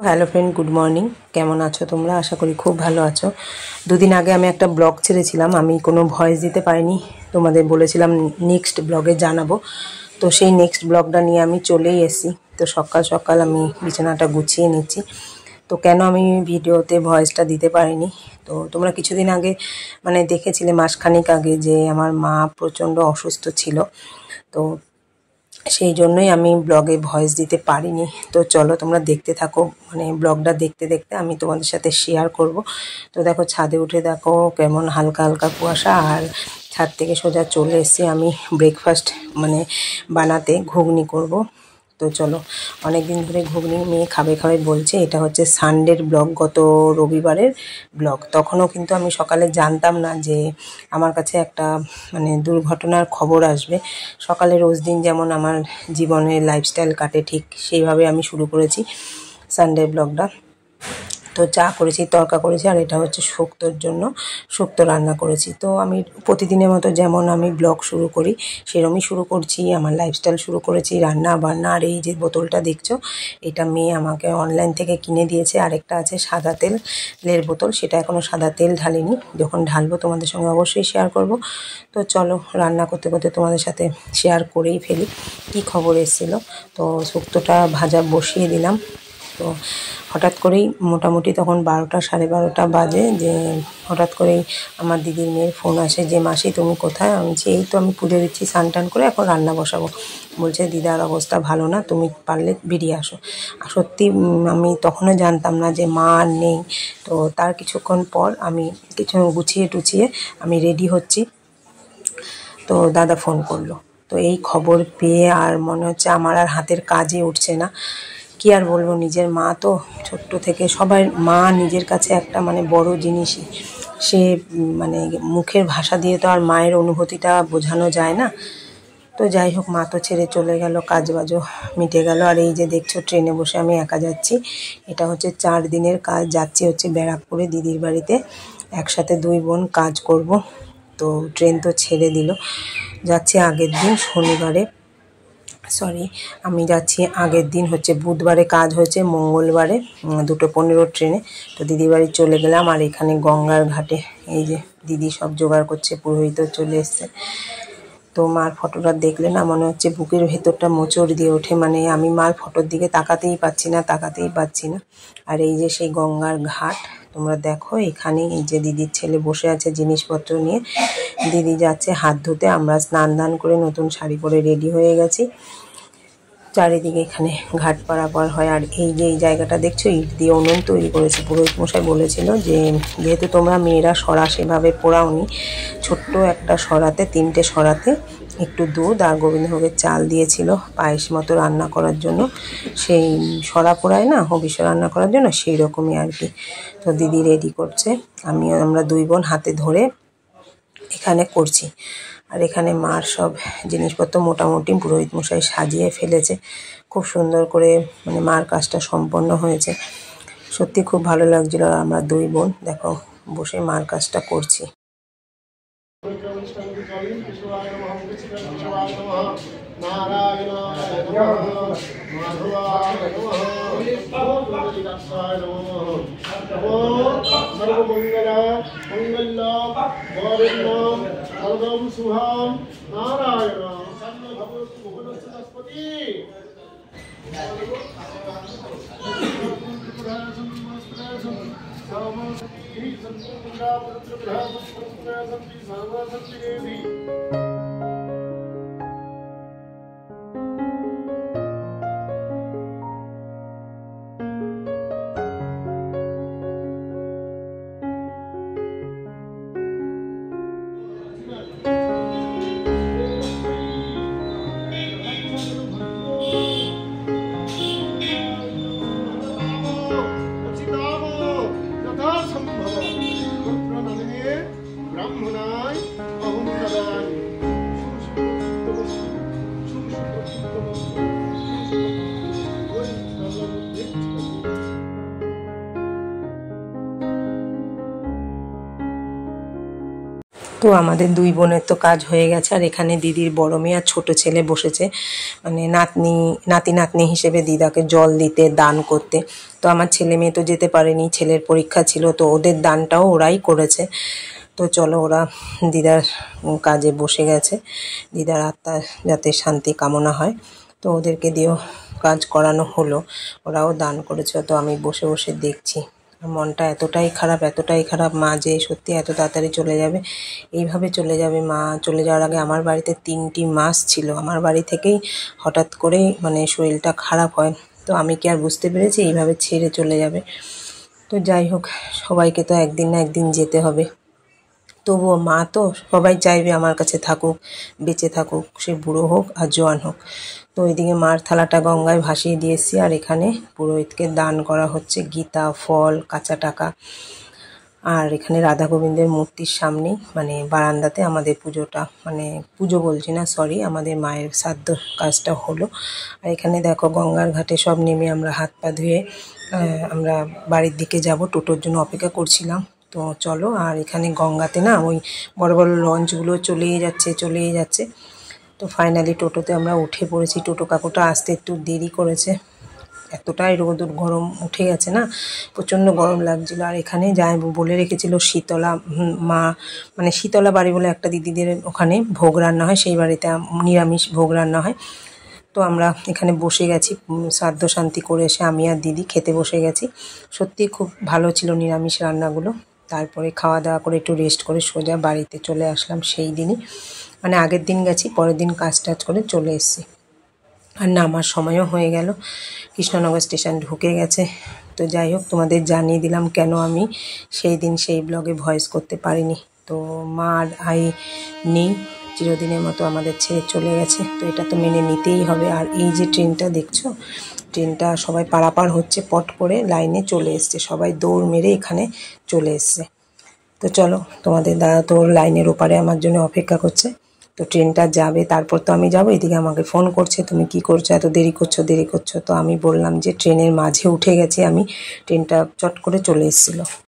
Hello friend, good morning. কেমন আছো তোমরা? আশা করি খুব ভালো আছো। দুদিন আগে আমি একটা ব্লগ ছেড়েছিলাম, আমি কোনো ভয়েস দিতে পারিনি। তোমাদের বলেছিলাম নেক্সট ব্লগে জানাবো। তো সেই নেক্সট ব্লগটা নিয়ে আমি চলেই এসেছি। তো সকাল সকাল আমি বিছানাটা গুছিয়ে নিচ্ছি। তো কেন আমি ভিডিওতে ভয়েসটা দিতে পারিনি, তো তোমরা কিছুদিন আগে দেখেছিলে, মাসখানেক আগে, যে আমার মা প্রচণ্ড অসুস্থ ছিল। তো সেই জন্যই আমি ব্লগে ভয়েস দিতে পারিনি। তো চলো তোমরা দেখতে থাকো, ব্লগটা দেখতে দেখতে আমি তোমাদের সাথে শেয়ার করব। তো দেখো, ছাদে উঠে দেখো কেমন হালকা হালকা কুয়াশা, আর ছাদ থেকে সোজা চলে এসেছি আমি ব্রেকফাস্ট বানাতে। ঘুগনি করব। তো চলো, অনেক দিন ধরে ঘুগনি মেয়ে খাবে খাবে বলছে। এটা হচ্ছে সানডের ব্লগ, গত রবিবারের ব্লগ। তখনও কিন্তু আমি সকালে জানতাম না যে আমার কাছে একটা দুর্ঘটনার খবর আসবে। সকালে রোজ দিন যেমন আমার জীবনের লাইফস্টাইল কাটে, ঠিক সেইভাবে আমি শুরু করেছি সানডে ব্লগটা। তো চা করেছি, তরকা করেছি, আর এটা হচ্ছে শুক্তোর জন্য শুক্তো রান্না করেছি। তো আমি প্রতিদিনের মতো যেমন আমি ব্লগ শুরু করি সেরকমই শুরু করছি, আমার লাইফস্টাইল শুরু করেছি, রান্না বান্না। আর এই যে বোতলটা দেখছো, এটা মেয়ে আমাকে অনলাইন থেকে কিনে দিয়েছে। আরেকটা আছে সাদা তেলের বোতল, সেটা এখনও সাদা তেল ঢালিনি, যখন ঢালবো তোমাদের সঙ্গে অবশ্যই শেয়ার করব। তো চলো, রান্না করতে করতে তোমাদের সাথে শেয়ার করেই ফেলি কী খবর এসেছিলো। তো শুক্তোটা ভাজা বসিয়ে দিলাম। তো হঠাৎ করেই মোটামুটি তখন 12টা 12:30 বাজে, যে হঠাৎ করেই আমার দিদির মেয়ের ফোন আসে যে মাসি তুমি কোথায়? আমি বলছি এই তো আমি পুজো দিচ্ছি, স্নান টান করে এখন রান্না বসাবো। বলছে দিদার অবস্থা ভালো না, তুমি পারলে বেরিয়ে আসো। আর সত্যি আমি তখনও জানতাম না যে মা আর নেই। তো তার কিছুক্ষণ পর আমি কিছু গুছিয়ে টুছিয়ে আমি রেডি হচ্ছি, তো দাদা ফোন করলো। তো এই খবর পেয়ে আর মনে হচ্ছে আমার আর হাতের কাজে উঠছে না। কি আর বলবো, নিজের মা তো ছোট্ট থেকে সবাই, মা নিজের কাছে একটা বড় জিনিসই। সে মুখের ভাষা দিয়ে তো আর মায়ের অনুভূতিটা বোঝানো যায় না। তো যাই হোক, মা তো ছেড়ে চলে গেল, কাজবাজও মিটে গেল। আর এই যে দেখছো, ট্রেনে বসে আমি একা যাচ্ছি। এটা হচ্ছে 4 দিনের কাজ, যাচ্ছি হচ্ছে ব্যারাকপুরে দিদির বাড়িতে। একসাথে 2 বোন কাজ করব। তো ট্রেন তো ছেড়ে দিল, যাচ্ছি আগের দিন শনিবারে, আমি যাচ্ছি আগের দিন, হচ্ছে বুধবারে কাজ হয়েছে, মঙ্গলবারে 2:15 ট্রেনে। তো দিদির বাড়ি চলে গেলাম। আর এখানে গঙ্গার ঘাটে এই যে দিদি সব জোগাড় করছে, পুরোহিতও চলে এসছে। তো মার ফটোটা দেখলে না মনে হচ্ছে বুকের ভেতরটা মোচড় দিয়ে ওঠে, আমি মার ফটোর দিকে তাকাতেই পাচ্ছি না। আর এই যে সেই গঙ্গার ঘাট, তোমরা দেখো, এখানে এই যে দিদির ছেলে বসে আছে জিনিসপত্র নিয়ে। দিদি যাচ্ছে হাত ধুতে, আমরা স্নান দান করে নতুন শাড়ি পরে রেডি হয়ে গেছি। চারিদিকে এখানে ঘাট পারাপার হয়। আর এই যে এই জায়গাটা দেখছো, ইট দিয়ে উনুন তৈরি করেছে। পুরোহিত মশাই বলেছিল যে যেহেতু তোমরা মেয়েরা সরা সেভাবে পোড়াওনি, ছোট্ট একটা সরাতে, 3টে সরাতে একটু দুধ আর গোবিন্দভোগের চাল দিয়েছিল পায়েস মতো রান্না করার জন্য। সেই সরা পোড়ায় না হবিষ্য রান্না করার জন্য, সেই রকমই আর কি। তো দিদি রেডি করছে, আমরা 2 বোন হাতে ধরে এখানে করছি। আর এখানে মার সব জিনিসপত্র মোটামুটি পুরোহিত মশাই সাজিয়ে ফেলেছে। খুব সুন্দর করে মার কাজটা সম্পন্ন হয়েছে। সত্যি খুব ভালো লাগছিল। আর আমরা 2 বোন দেখো বসে মার কাজটা করছি। তো আমাদের দুই বোনের তো কাজ হয়ে গেছে, আর এখানে দিদির বড় মেয়ে আর ছোট ছেলে বসেছে মানে নাতি নাতনি হিসেবে দিদাকে জল দিতে, দান করতে। তো আমার ছেলে মেয়ে তো যেতে পারেনি, ছেলের পরীক্ষা ছিল, তো ওদের দানটাও ওরাই করেছে। তো চলো, ওরা দিদার কাজে বসে গেছে, দিদার আত্মা যাতে শান্তি কামনা হয়, তো ওদেরকে দিয়েও কাজ করানো হলো, ওরাও দান করেছে। তো আমি বসে বসে দেখছি, মনটা এতটাই খারাপ, মা যে সত্যি এত তাড়াতাড়ি চলে যাবে, এইভাবে চলে যাবে। মা চলে যাওয়ার আগে আমার বাড়িতে 3টি মাস ছিল, আমার বাড়ি থেকেই হঠাৎ করেই মানে শরীরটা খারাপ হয়। তো আমি কি আর বুঝতে পেরেছি এইভাবে ছেড়ে চলে যাবে? তো যাই হোক, সবাইকে তো একদিন না একদিন যেতে হবে। তবুও মা তো সবাই চাইবে আমার কাছে থাকুক, বেঁচে থাকুক, সে বুড়ো হোক আর জোয়ান হোক। তো ওইদিকে মার থালাটা গঙ্গায় ভাসিয়ে দিয়েছি, আর এখানে পুরোহিতকে দান করা হচ্ছে গীতা, ফল, কাঁচা টাকা। আর এখানে রাধা গোবিন্দের মূর্তির সামনেই মানে বারান্দাতে আমাদের পুজোটা, মানে পুজো বলছি না, সরি, আমাদের মায়ের শ্রাদ্ধ কাজটা হলো। আর এখানে দেখো গঙ্গার ঘাটে সব নেমে আমরা হাত পা ধুয়ে আমরা বাড়ির দিকে যাব, টোটোর জন্য অপেক্ষা করছিলাম। তো চলো, আর এখানে গঙ্গাতে না ওই বড় বড় লঞ্চগুলো চলেই যাচ্ছে। তো ফাইনালি টোটোতে আমরা উঠে পড়েছি। টোটো কাকুটা আসতে একটু দেরি করেছে, এতটাই রোদ গরম উঠে গেছে না, প্রচণ্ড গরম লাগছিল। আর এখানে যাই বলে রেখেছিল শীতলা মা, মানে শীতলা বাড়ি বলে একটা দিদিদের ওখানে ভোগ রান্না হয়, সেই বাড়িতে নিরামিষ ভোগ রান্না হয়। তো আমরা এখানে বসে গেছি, শ্রাদ্ধ শান্তি করে এসে আমি আর দিদি খেতে বসে গেছি। সত্যি খুব ভালো ছিল নিরামিষ রান্নাগুলো। তারপরে খাওয়া দাওয়া করে একটু রেস্ট করে সোজা বাড়িতে চলে আসলাম সেই দিনই, মানে আগের দিন গেছি, পরের দিন কাজ টাজ করে চলে এসেছি। আর নামার সময়ও হয়ে গেল, কৃষ্ণনগর স্টেশন ঢুকে গেছে। তো যাই হোক, তোমাদের জানিয়ে দিলাম কেন আমি সেই দিন সেই ব্লগে ভয়েস করতে পারিনি। তো মা আর আই নেই, চিরদিনের মতো আমাদের ছেড়ে চলে গেছে, তো এটা তো মেনে নিতেই হবে। আর এই যে ট্রেনটা দেখছো, ট্রেনটা সবাই পারাপার হচ্ছে, পট করে লাইনে চলে এসছে, সবাই দৌড় মেরে এখানে চলে এসছে। তো চলো, তোমাদের দাদা তো লাইনের ওপারে আমার জন্য অপেক্ষা করছে। তো ট্রেনটা যাবে, তারপর তো আমি যাবো। এদিকে আমাকে ফোন করছে, তুমি কি করছো, এত দেরি করছো। তো আমি বললাম যে ট্রেনের মাঝে উঠে গেছি আমি, ট্রেনটা চট করে চলে এসেছিলো।